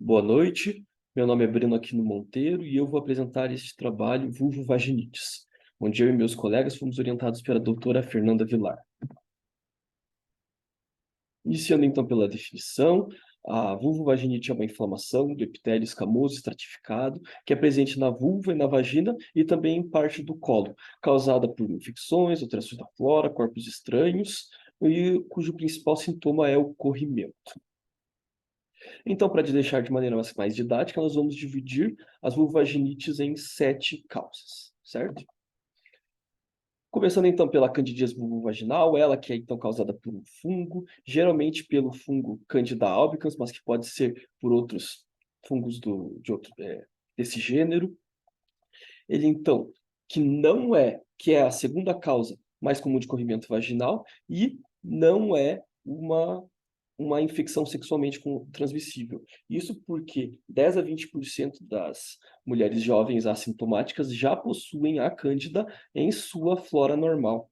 Boa noite, meu nome é Breno Aquino Monteiro e eu vou apresentar este trabalho Vulvovaginites, onde eu e meus colegas fomos orientados pela doutora Fernanda Vilar. Iniciando então pela definição, a vulvovaginite é uma inflamação do epitélio escamoso estratificado que é presente na vulva e na vagina e também em parte do colo, causada por infecções, alterações da flora, corpos estranhos e cujo principal sintoma é o corrimento. Então, para deixar de maneira mais didática, nós vamos dividir as vulvaginites em 7 causas, certo? Começando então pela candidíase vulvovaginal, ela que é então causada por um fungo, geralmente pelo fungo Candida albicans, mas que pode ser por outros fungos desse gênero. Ele então, que é a segunda causa mais comum de corrimento vaginal e não é uma infecção sexualmente transmissível. Isso porque 10 a 20% das mulheres jovens assintomáticas já possuem a cândida em sua flora normal.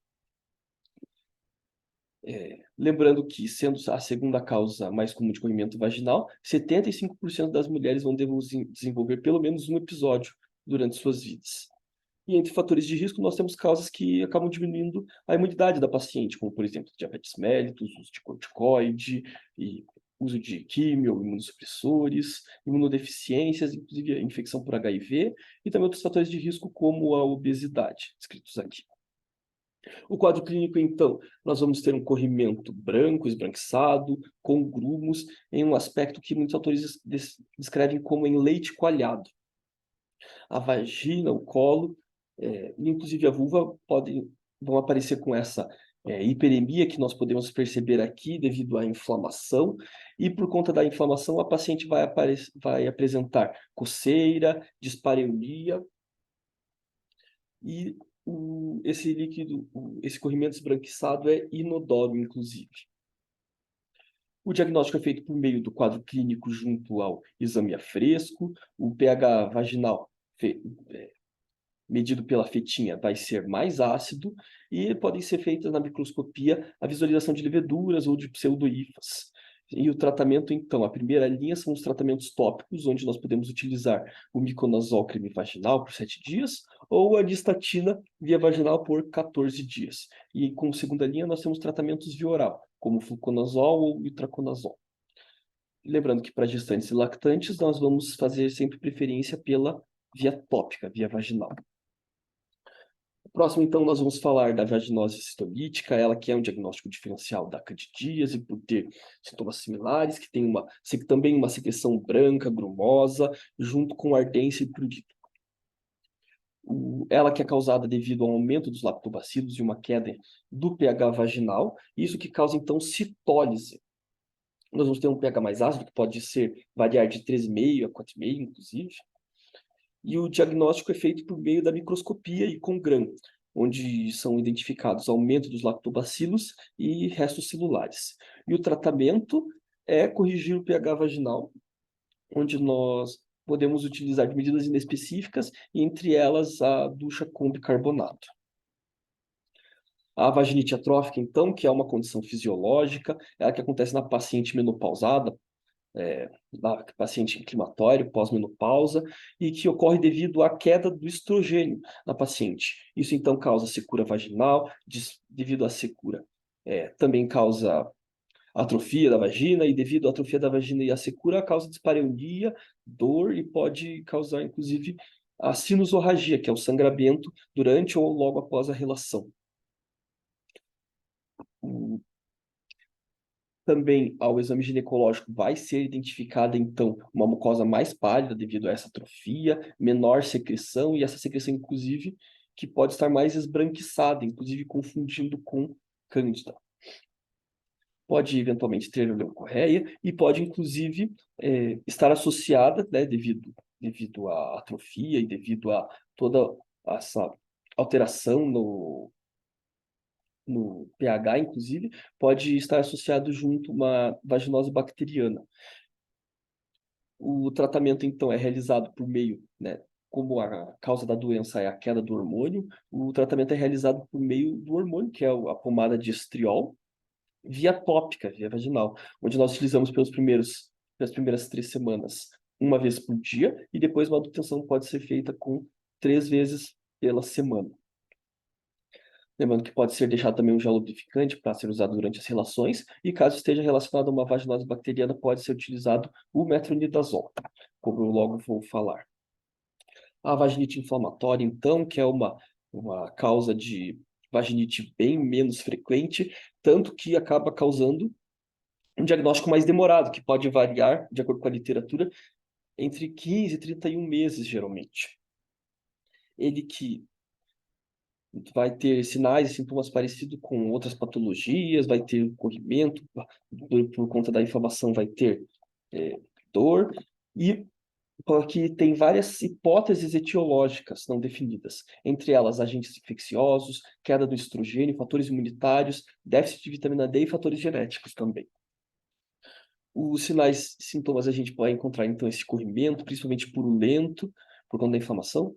Lembrando que, sendo a segunda causa mais comum de corrimento vaginal, 75% das mulheres vão desenvolver pelo menos um episódio durante suas vidas. E entre fatores de risco, nós temos causas que acabam diminuindo a imunidade da paciente, como, por exemplo, diabetes mellitus, uso de corticoide, e uso de químio, imunossupressores, imunodeficiências, inclusive a infecção por HIV, e também outros fatores de risco, como a obesidade, descritos aqui. O quadro clínico, então, nós vamos ter um corrimento branco, esbranquiçado, com grumos, em um aspecto que muitos autores descrevem como em leite coalhado. A vagina, o colo, e inclusive a vulva vão aparecer com essa hiperemia que nós podemos perceber aqui devido à inflamação, e por conta da inflamação a paciente vai apresentar coceira, dispareunia, e esse líquido, esse corrimento esbranquiçado é inodoro, inclusive. O diagnóstico é feito por meio do quadro clínico junto ao exame a fresco, o pH vaginal medido pela fetinha vai ser mais ácido e podem ser feitas na microscopia a visualização de leveduras ou de pseudohifas. E o tratamento, então, a primeira linha são os tratamentos tópicos, onde nós podemos utilizar o miconazol creme vaginal por 7 dias ou a distatina via vaginal por 14 dias. E como segunda linha nós temos tratamentos via oral, como fluconazol ou itraconazol. Lembrando que para gestantes e lactantes nós vamos fazer sempre preferência pela via tópica, via vaginal. Próximo, então, nós vamos falar da vaginose citolítica, ela que é um diagnóstico diferencial da candidíase, por ter sintomas similares, que tem também uma secreção branca, grumosa, junto com ardência e prurito. Ela que é causada devido ao aumento dos lactobacilos e uma queda do pH vaginal, isso que causa, então, citólise. Nós vamos ter um pH mais ácido, que pode variar de 3,5 a 4,5, inclusive. E o diagnóstico é feito por meio da microscopia e com GRAM, onde são identificados aumento dos lactobacilos e restos celulares. E o tratamento é corrigir o pH vaginal, onde nós podemos utilizar medidas inespecíficas, entre elas a ducha com bicarbonato. A vaginite atrófica, então, que é uma condição fisiológica, é a que acontece na paciente menopausada, da paciente em climatório, pós-menopausa, e que ocorre devido à queda do estrogênio na paciente. Isso, então, causa secura vaginal, devido à secura. Também causa atrofia da vagina, e devido à atrofia da vagina e à secura, causa dispareunia, dor, e pode causar, inclusive, a sinusorragia, que é o sangramento durante ou logo após a relação. Também ao exame ginecológico vai ser identificada, então, uma mucosa mais pálida devido a essa atrofia, menor secreção, e essa secreção, inclusive, que pode estar mais esbranquiçada, inclusive confundindo com cândida. Pode, eventualmente, ter leucorreia e pode, inclusive, estar associada, né, devido à atrofia e devido a toda essa alteração no pH, inclusive, pode estar associado junto uma vaginose bacteriana. O tratamento, então, é realizado por meio, né, como a causa da doença é a queda do hormônio, o tratamento é realizado por meio do hormônio, que é a pomada de estriol, via tópica, via vaginal, onde nós utilizamos pelos primeiros nas primeiras 3 semanas, uma vez por dia, e depois a manutenção pode ser feita com 3 vezes pela semana. Lembrando que pode ser deixado também um gel lubrificante para ser usado durante as relações, e caso esteja relacionado a uma vaginose bacteriana, pode ser utilizado o metronidazol, como eu logo vou falar. A vaginite inflamatória, então, que é uma causa de vaginite bem menos frequente, tanto que acaba causando um diagnóstico mais demorado, que pode variar, de acordo com a literatura, entre 15 e 31 meses, geralmente. Ele que vai ter sinais e sintomas parecidos com outras patologias, vai ter corrimento, por conta da inflamação vai ter dor, e que tem várias hipóteses etiológicas não definidas, entre elas agentes infecciosos, queda do estrogênio, fatores imunitários, déficit de vitamina D e fatores genéticos também. Os sinais e sintomas a gente pode encontrar, então, esse corrimento, principalmente purulento, por conta da inflamação,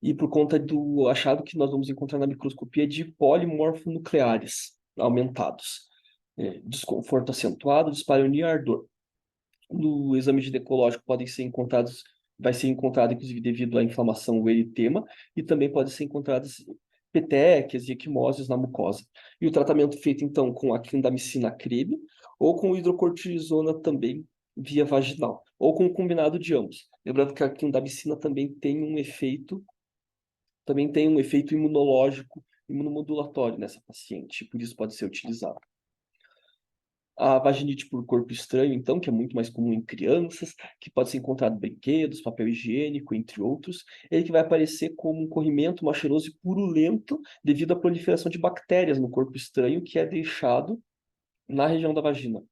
e por conta do achado que nós vamos encontrar na microscopia de polimorfonucleares aumentados. Desconforto acentuado, dispareunia e ardor. No exame ginecológico vai ser encontrado, inclusive, devido à inflamação, o eritema, e também pode ser encontradas petequias e equimoses na mucosa. E o tratamento feito, então, com a clindamicina creme ou com hidrocortisona também via vaginal, ou com um combinado de ambos. Lembrando que a clindamicina também tem um efeito imunológico, imunomodulatório nessa paciente, por isso pode ser utilizado. A vaginite por corpo estranho, então, que é muito mais comum em crianças, que pode ser encontrado em brinquedos, papel higiênico, entre outros, ele que vai aparecer como um corrimento mal cheiroso e purulento devido à proliferação de bactérias no corpo estranho que é deixado na região da vagina.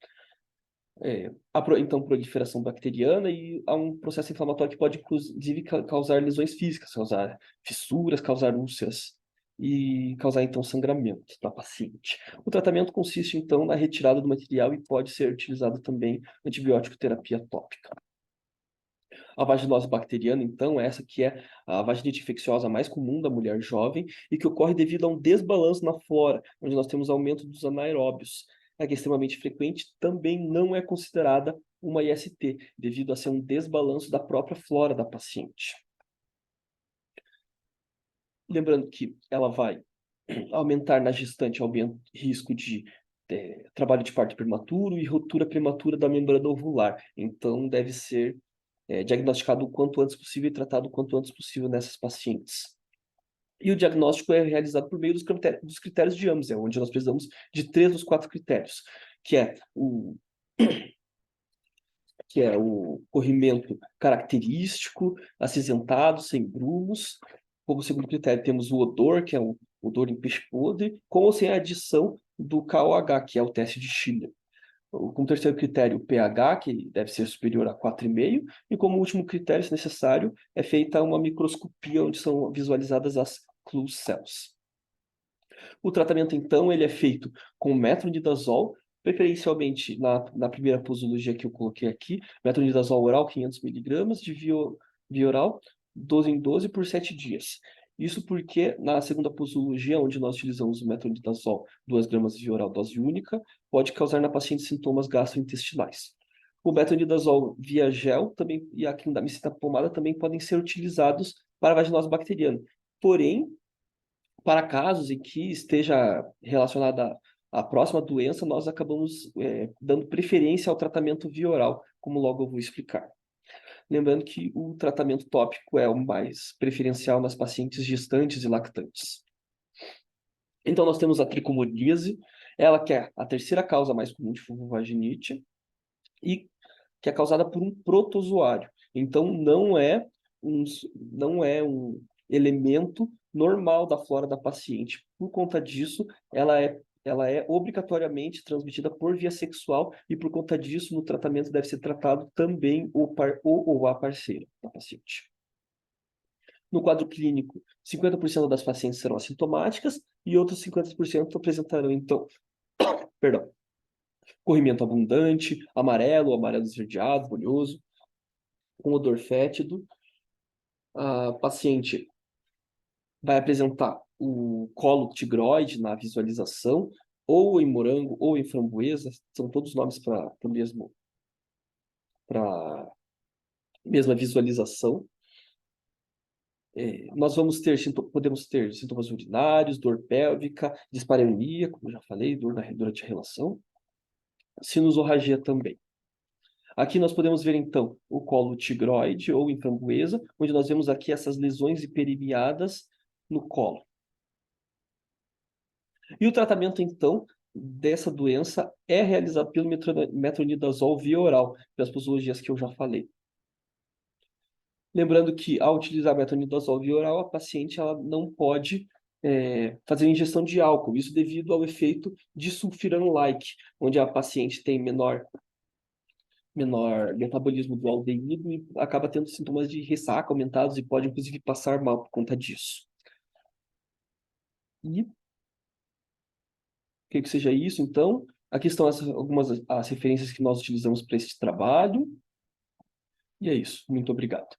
Então, proliferação bacteriana e há um processo inflamatório que pode, inclusive, causar lesões físicas, causar fissuras, causar úlceras e causar, então, sangramento da paciente. O tratamento consiste, então, na retirada do material e pode ser utilizado também antibiótico terapia tópica. A vaginose bacteriana, então, é essa que é a vaginite infecciosa mais comum da mulher jovem e que ocorre devido a um desbalanço na flora, onde nós temos aumento dos anaeróbios. A que é extremamente frequente também não é considerada uma IST, devido a ser um desbalanço da própria flora da paciente. Lembrando que ela vai aumentar na gestante o risco de trabalho de parto prematuro e ruptura prematura da membrana ovular. Então, deve ser diagnosticado o quanto antes possível e tratado o quanto antes possível nessas pacientes. E o diagnóstico é realizado por meio dos critérios de Amsel, onde nós precisamos de 3 dos 4 critérios, que é o corrimento característico, acinzentado, sem grumos. Como segundo critério, temos o odor, que é o odor em peixe-podre, com ou sem a adição do KOH, que é o teste de Schiller. Como terceiro critério, o pH, que deve ser superior a 4,5, e como último critério, se necessário, é feita uma microscopia onde são visualizadas as clue cells. O tratamento, então, ele é feito com metronidazol, preferencialmente na primeira posologia que eu coloquei aqui, metronidazol oral, 500 mg, de via oral, 12 em 12 por 7 dias. Isso porque na segunda posologia, onde nós utilizamos o metronidazol 2 gramas via oral, dose única, pode causar na paciente sintomas gastrointestinais. O metronidazol via gel também, e a clindamicina pomada também podem ser utilizados para a vaginose bacteriana. Porém, para casos em que esteja relacionada à próxima doença, nós acabamos dando preferência ao tratamento via oral, como logo eu vou explicar. Lembrando que o tratamento tópico é o mais preferencial nas pacientes gestantes e lactantes. Então, nós temos a tricomoníase, ela que é a terceira causa mais comum de vulvovaginite e que é causada por um protozoário. Então, não é um elemento normal da flora da paciente. Por conta disso, ela é obrigatoriamente transmitida por via sexual e, por conta disso, no tratamento deve ser tratado também o par ou a parceira da paciente. No quadro clínico, 50% das pacientes serão assintomáticas e outros 50% apresentarão, então, perdão, corrimento abundante, amarelo esverdeado, bolhoso, com odor fétido. A paciente vai apresentar o colo tigroide na visualização, ou em morango, ou em framboesa, são todos nomes para o mesmo para mesma visualização. Nós podemos ter sintomas urinários, dor pélvica, dispareunia, como eu já falei, durante a relação, sinusorragia também. Aqui nós podemos ver, então, o colo tigroide ou em framboesa, onde nós vemos aqui essas lesões hiperemiadas no colo. E o tratamento, então, dessa doença é realizado pelo metronidazol via oral, pelas posologias que eu já falei. Lembrando que, ao utilizar metronidazol via oral, a paciente ela não pode fazer ingestão de álcool, isso devido ao efeito de sulfirano-like, onde a paciente tem menor metabolismo do aldeído e acaba tendo sintomas de ressaca aumentados e pode, inclusive, passar mal por conta disso. E creio que seja isso, então. Aqui estão algumas as referências que nós utilizamos para este trabalho. E é isso. Muito obrigado.